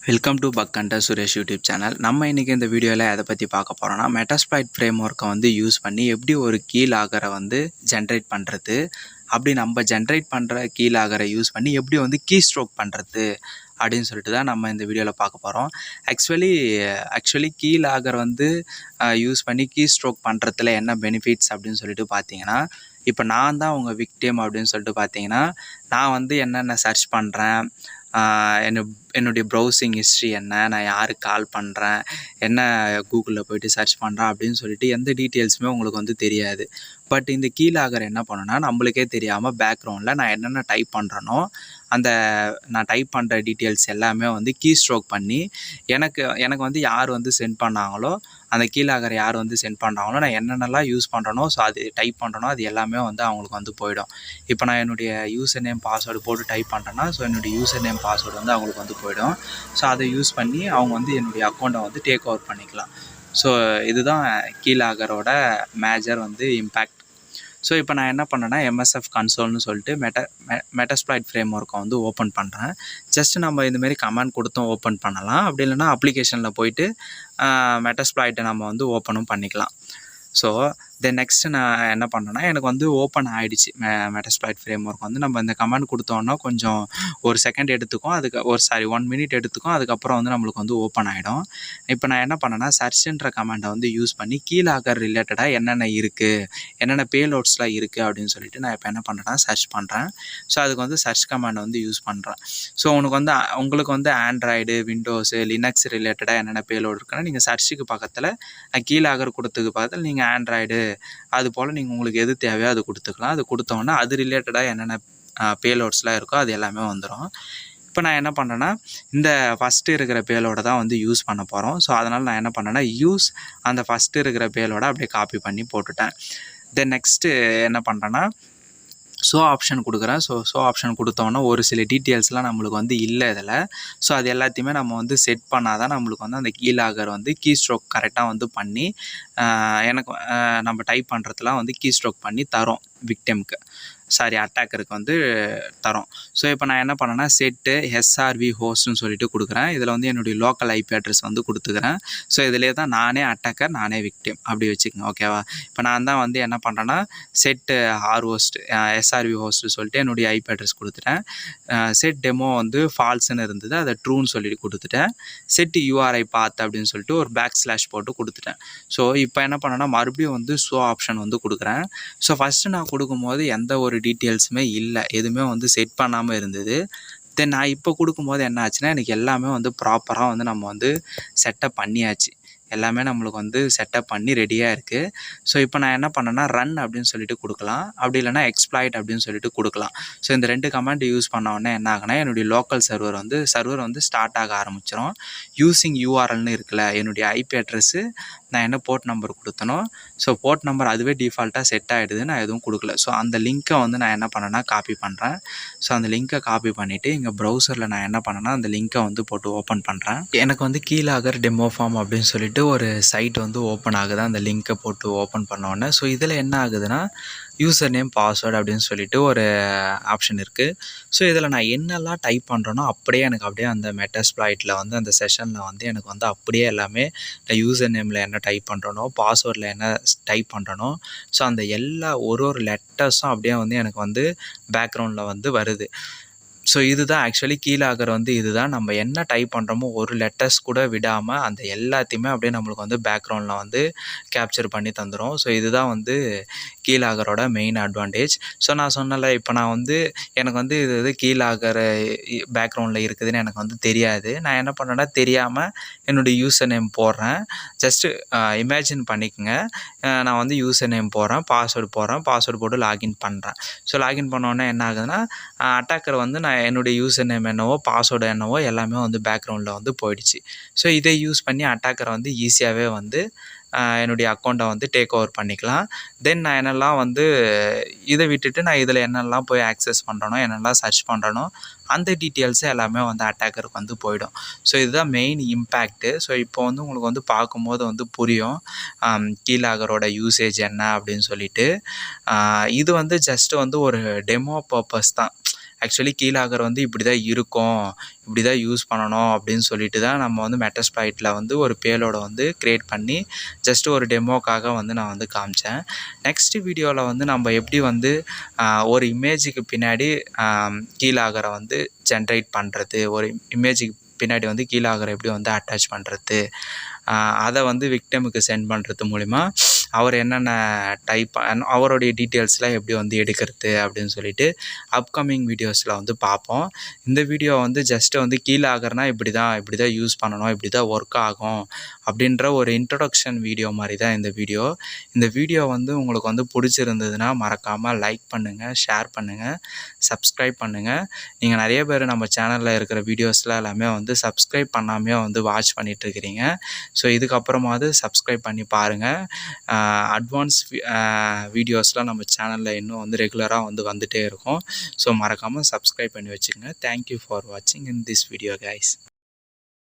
Welcome to bug counter Suresh YouTube channel. நம்ம இன்றைக்கி இந்த வீடியோவில் எதை பற்றி பார்க்க போகிறோம்னா, மெட்டாஸ்ப்ளாய்ட் ஃப்ரேம் ஒர்க்கை வந்து யூஸ் பண்ணி எப்படி ஒரு கீலாகரை வந்து ஜென்ரேட் பண்ணுறது, அப்படி நம்ம ஜென்ரேட் பண்ணுற கீலாகரை யூஸ் பண்ணி எப்படி வந்து கீ ஸ்ட்ரோக் பண்ணுறது அப்படின்னு சொல்லிட்டு தான் நம்ம இந்த வீடியோவில் பார்க்க போகிறோம். ஆக்சுவலி கீலாகர் வந்து யூஸ் பண்ணி கீ ஸ்ட்ரோக் பண்ணுறதுல என்ன பெனிஃபிட்ஸ் அப்படின்னு சொல்லிட்டு பார்த்தீங்கன்னா, இப்போ நான் தான் உங்கள் விக்டிம் அப்படின்னு சொல்லிட்டு பார்த்தீங்கன்னா, நான் வந்து என்னென்ன சர்ச் பண்ணுறேன், என்னுடைய ப்ரௌசிங் ஹிஸ்ட்ரி என்ன, நான் யாருக்கு கால் பண்ணுறேன், என்ன கூகுளில் போய்ட்டு சர்ச் பண்ணுறேன் அப்படின்னு சொல்லிட்டு எந்த டீட்டெயில்ஸுமே உங்களுக்கு வந்து தெரியாது. பட் இந்த கீலாகர் என்ன பண்ணுன்னா, நம்மளுக்கே தெரியாமல் பேக்ரவுண்டில் நான் என்னென்ன டைப் பண்ணுறேனோ நான் டைப் பண்ணுற டீட்டெயில்ஸ் எல்லாமே வந்து கீ ஸ்ட்ரோக் பண்ணி எனக்கு வந்து யார் வந்து சென்ட் பண்ணாங்களோ, அந்த கீலாகர் யார் வந்து சென்ட் பண்ணுறாங்களோ, நான் என்னென்னலாம் யூஸ் பண்ணுறனோ, ஸோ அது டைப் பண்ணுறனோ அது எல்லாமே வந்து அவங்களுக்கு வந்து போயிடும். இப்போ நான் என்னுடைய யூசர் நேம் பாஸ்வேர்டு போட்டு டைப் பண்ணுறேன்னா, ஸோ என்னுடைய யூசர் நேம் பாஸ்வேர்டு வந்து அவங்களுக்கு வந்து போயிடும். ஸோ அதை யூஸ் பண்ணி அவங்க வந்து என்னுடைய அக்கௌண்ட்டை வந்து டேக் ஓவர் பண்ணிக்கலாம். ஸோ இதுதான் கீலாகரோட மேஜர் வந்து இம்பேக்ட். ஸோ இப்போ நான் என்ன பண்ணேன்னா, எம்எஸ்எஃப் கன்சோல்னு சொல்லிட்டு மெட்டாஸ்ப்ளாய்ட் ஃப்ரேம் ஒர்க்கை வந்து ஓப்பன் பண்ணுறேன். ஜஸ்ட்டு நம்ம இதுமாரி கமாண்ட் கொடுத்தும் ஓப்பன் பண்ணலாம். அப்படி இல்லைனா அப்ளிகேஷனில் போயிட்டு மெட்டாஸ்ப்ளாய்ட்டை நம்ம வந்து ஓப்பனும் பண்ணிக்கலாம். ஸோ நெக்ஸ்ட்டு நான் என்ன பண்ணேன்னா, எனக்கு வந்து ஓப்பன் ஆகிடுச்சு மெட்டாஸ்ப்ளாய்ட் ஃப்ரேம் ஒர்க் வந்து. நம்ம இந்த கமாண்ட் கொடுத்தோன்னா கொஞ்சம் ஒரு செகண்ட் எடுத்துக்கும், 1 மினிட் எடுத்துக்கும். அதுக்கப்புறம் வந்து நம்மளுக்கு வந்து ஓப்பன் ஆகிடும். இப்போ நான் என்ன பண்ணேன்னா, சர்ச்ன்ற கமாண்டை வந்து யூஸ் பண்ணி கீலாகர் ரிலேட்டடாக என்னென்ன இருக்குது, என்னென்ன பேலோட்ஸ்லாம் இருக்குது அப்படின்னு சொல்லிட்டு நான் இப்போ என்ன பண்ணுறேன்னா சர்ச் பண்ணுறேன். ஸோ அதுக்கு வந்து சர்ச் கமாண்டை வந்து யூஸ் பண்ணுறேன். ஸோ உங்களுக்கு வந்து ஆண்ட்ராய்டு, விண்டோஸு, லினக்ஸ் ரிலேட்டடாக என்னென்ன பேலோடு இருக்குன்னா, நீங்கள் சர்ச்சுக்கு பக்கத்தில் கீலாகர் கொடுத்ததுக்கு பக்கத்தில் நீங்கள் ஆண்ட்ராய்டு அது போல் நீங்கள் உங்களுக்கு எது தேவையோ அது கொடுத்துக்கலாம். அது கொடுத்தோன்னா அது ரிலேட்டடாக என்னென்ன பேலோட்ஸ்லாம் இருக்கோ அது எல்லாமே வந்துடும். இப்போ நான் என்ன பண்ணுறேன்னா, இந்த ஃபஸ்ட்டு இருக்கிற பேலோட தான் வந்து யூஸ் பண்ண போகிறோம். ஸோ அதனால் நான் என்ன பண்ணேன்னா, அந்த ஃபஸ்ட்டு இருக்கிற பேலோட அப்படியே காப்பி பண்ணி போட்டுட்டேன். நெக்ஸ்ட்டு என்ன பண்ணுறேன்னா, ஷோ ஆப்ஷன் கொடுக்குறேன். ஷோ ஆப்ஷன் கொடுத்தோன்னா ஒரு சில டீட்டெயில்ஸ்லாம் நம்மளுக்கு வந்து இல்லை இதில். ஸோ அது எல்லாத்தையுமே நம்ம வந்து செட் பண்ணால் தான் நம்மளுக்கு வந்து அந்த கீலாகர் வந்து கீ ஸ்ட்ரோக் கரெக்டாக வந்து பண்ணி எனக்கு நம்ம டைப் பண்ணுறதுலாம் வந்து கீ ஸ்ட்ரோக் பண்ணி தரோம் விக்டிம்க்கு, அட்டாக்கருக்கு வந்து தரோம். ஸோ இப்போ நான் என்ன பண்ணேன்னா, செட்டு எஸ்ஆர்வி ஹோஸ்ட்னு சொல்லிட்டு கொடுக்குறேன். இதில் வந்து என்னுடைய லோக்கல் ஐபி அட்ரஸ் வந்து கொடுத்துக்கிறேன். ஸோ இதிலே தான் நானே அட்டாக்கர், நானே விக்டிம் அப்படி வச்சுக்கோங்க, ஓகேவா? இப்போ நான் தான் வந்து என்ன பண்ணுறேன்னா, செட்டு ஹோஸ்ட் எஸ்ஆர்வி ஹோஸ்ட்டு சொல்லிட்டு என்னுடைய ஐபி அட்ரஸ் கொடுத்துட்டேன். செட் டெமோ வந்து ஃபால்ஸ்ன்னு இருந்தது, அதை ட்ரூன்னு சொல்லிட்டு கொடுத்துட்டேன். செட் யூஆர்ஐ பாத் அப்படின்னு சொல்லிட்டு ஒரு / போட்டு கொடுத்துட்டேன். ஸோ இப்போ என்ன பண்ணேன்னா, மறுபடியும் வந்து ஷோ ஆப்ஷன் வந்து கொடுக்குறேன். ஸோ ஃபஸ்ட்டு நான் கொடுக்கும்போது எந்த ஒரு டீட்டெயில்ஸுமே இல்லை, எதுவுமே வந்து செட் பண்ணாமல் இருந்தது. நான் இப்போ கொடுக்கும்போது என்ன ஆச்சுன்னா, எனக்கு எல்லாமே வந்து ப்ராப்பராக வந்து நம்ம வந்து செட்டப் பண்ணியாச்சு. எல்லாமே நம்மளுக்கு வந்து செட்டப் பண்ணி ரெடியாக இருக்குது. ஸோ இப்போ நான் என்ன பண்ணேன்னா, ரன் அப்படின்னு சொல்லிட்டு கொடுக்கலாம், அப்படி இல்லைனா எக்ஸ்ப்ளாய்ட் அப்படின்னு சொல்லிட்டு கொடுக்கலாம். ஸோ இந்த 2 கமாண்ட் யூஸ் பண்ண உடனே என்ன ஆகுனா, என்னுடைய லோக்கல் சர்வர் வந்து ஸ்டார்ட் ஆக ஆரம்பிச்சிடும். யூஸிங் யூஆர்எல்னு இருக்குல்ல, என்னுடைய ஐபி அட்ரஸ்ஸு, நான் என்ன போர்ட் நம்பர் கொடுத்தனோ, ஸோ போர்ட் நம்பர் அதுவே டிஃபால்ட்டாக செட் ஆகிடுது, நான் எதுவும் கொடுக்கல. ஸோ அந்த லிங்க்கை வந்து நான் என்ன பண்ணேன்னா காப்பி பண்ணுறேன். ஸோ அந்த லிங்க்கை காப்பி பண்ணிவிட்டு இங்கே ப்ரௌசரில் நான் என்ன பண்ணேன்னா, அந்த லிங்க்கை வந்து போட்டு ஓப்பன் பண்ணுறேன். எனக்கு வந்து கீலாகர் டெமோ ஃபார்ம் அப்படின்னு சொல்லிட்டு ஒரு சைட் வந்து ஓப்பன் ஆகுது, அந்த லிங்க்கை போட்டு ஓப்பன் பண்ணோன்னே. ஸோ இதில் என்ன ஆகுதுன்னா, யூசர் நேம் பாஸ்வேர்டு அப்படின்னு சொல்லிட்டு ஒரு ஆப்ஷன் இருக்குது. ஸோ இதில் நான் என்னெல்லாம் டைப் பண்ணுறேனோ அப்படியே அந்த மெட்டாஸ்ப்ளாய்ட்டில் வந்து அந்த செஷனில் வந்து எனக்கு வந்து அப்படியே எல்லாமே யூசர் நேமில் என்ன டைப் பண்ணுறனோ, பாஸ்வேர்டில் என்ன டைப் பண்ணுறனோ, ஸோ அந்த எல்லா ஒரு லெட்டர்ஸும் அப்படியே வந்து எனக்கு வந்து பேக்ரவுண்டில் வந்து வருது. ஸோ இதுதான் ஆக்சுவலி கீலாகர் வந்து இதுதான். நம்ம என்ன டைப் பண்ணுறோமோ ஒரு லெட்டர்ஸ் கூட விடாமல் அந்த எல்லாத்தையுமே அப்படியே நம்மளுக்கு வந்து பேக்ரவுண்டில் வந்து கேப்சர் பண்ணி தந்துடும். ஸோ இதுதான் வந்து கீலாகரோட மெயின் அட்வான்டேஜ். ஸோ நான் சொன்னல, இப்போ நான் வந்து எனக்கு வந்து இது கீலாகர் பேக்ரவுண்டில் இருக்குதுன்னு எனக்கு வந்து தெரியாது. நான் என்ன பண்ணேன்னா, தெரியாமல் என்னுடைய யூசர் நேம் போடுறேன். ஜஸ்ட்டு இமேஜின் பண்ணிக்கோங்க, நான் வந்து யூசர் நேம் போடுறேன், பாஸ்வேர்டு போட்டு லாகின் பண்ணுறேன். ஸோ லாகின் பண்ணோன்னே என்ன ஆகுதுன்னா, அட்டாக்கர் வந்து நான் என்னுடைய யூசர் நேம் என்னவோ, பாஸ்வேர்டு என்னவோ எல்லாமே வந்து பேக்ரவுண்டில் வந்து போயிடுச்சு. ஸோ இதை யூஸ் பண்ணி அட்டாக்கரை வந்து ஈஸியாகவே வந்து என்னுடைய அக்கௌண்ட்டை வந்து டேக் ஓவர் பண்ணிக்கலாம். நான் என்னெல்லாம் வந்து இதை விட்டுட்டு நான் இதில் என்னெல்லாம் போய் ஆக்சஸ் பண்ணுறனோ, என்னெல்லாம் சர்ச் பண்ணுறனோ, அந்த டீட்டெயில்ஸு எல்லாமே வந்து அட்டாக்கருக்கு வந்து போயிடும். ஸோ இதுதான் மெயின் இம்பேக்ட்டு. ஸோ இப்போ வந்து உங்களுக்கு வந்து பார்க்கும்போது வந்து புரியும் கீலாகரோட யூசேஜ் என்ன அப்படின்னு சொல்லிட்டு. இது வந்து ஜஸ்ட்டு வந்து ஒரு டெமோ பர்பஸ் தான். ஆக்சுவலி கீலாகர் வந்து இப்படி தான் இருக்கும், இப்படி தான் யூஸ் பண்ணணும் அப்படின்னு சொல்லிட்டு தான் நம்ம வந்து மெட்டாஸ்ப்ளாய்ட்டில் வந்து ஒரு பேலோட வந்து க்ரியேட் பண்ணி ஜஸ்ட் ஒரு டெமோக்காக வந்து நான் வந்து காமிச்சேன். நெக்ஸ்ட் வீடியோவில் வந்து நம்ம எப்படி வந்து ஒரு இமேஜுக்கு பின்னாடி கீலாகரை வந்து ஜென்ரேட் பண்ணுறது, ஒரு இமேஜுக்கு பின்னாடி வந்து கீலாகரை எப்படி வந்து அட்டாச் பண்ணுறது, அதை வந்து விக்டிமுக்கு சென்ட் பண்ணுறது மூலிமா அவர் என்னென்ன டைப் அவருடைய டீட்டெயில்ஸ்லாம் எப்படி வந்து எடுக்கிறது அப்படின்னு சொல்லிட்டு அப்கமிங் வீடியோஸில் வந்து பார்ப்போம். இந்த வீடியோ வந்து ஜஸ்ட்டு வந்து கீலாகர்னா இப்படி தான் யூஸ் பண்ணணும், இப்படி தான் ஒர்க் ஆகும் அப்படின்ற ஒரு இன்ட்ரொடக்ஷன் வீடியோ மாதிரி தான் இந்த வீடியோ. இந்த வீடியோ வந்து உங்களுக்கு வந்து பிடிச்சிருந்ததுன்னா மறக்காமல் லைக் பண்ணுங்கள், ஷேர் பண்ணுங்கள், சப்ஸ்கிரைப் பண்ணுங்கள். நீங்கள் நிறைய பேர் நம்ம சேனலில் இருக்கிற வீடியோஸ்லாம் எல்லாமே வந்து சப்ஸ்கிரைப் பண்ணாமே வந்து வாட்ச் பண்ணிகிட்ருக்கிறீங்க. ஸோ இதுக்கப்புறமாவது சப்ஸ்கிரைப் பண்ணி பாருங்கள். அட்வான்ஸ் வீடியோஸ்லாம் நம்ம சேனலில் இன்னும் வந்து ரெகுலராக வந்து வந்துகிட்டே இருக்கும். ஸோ மறக்காமல் சப்ஸ்கிரைப் பண்ணி வச்சுக்கோங்க. தேங்க்யூ ஃபார் வாட்சிங் இன் திஸ் வீடியோ கைஸ்.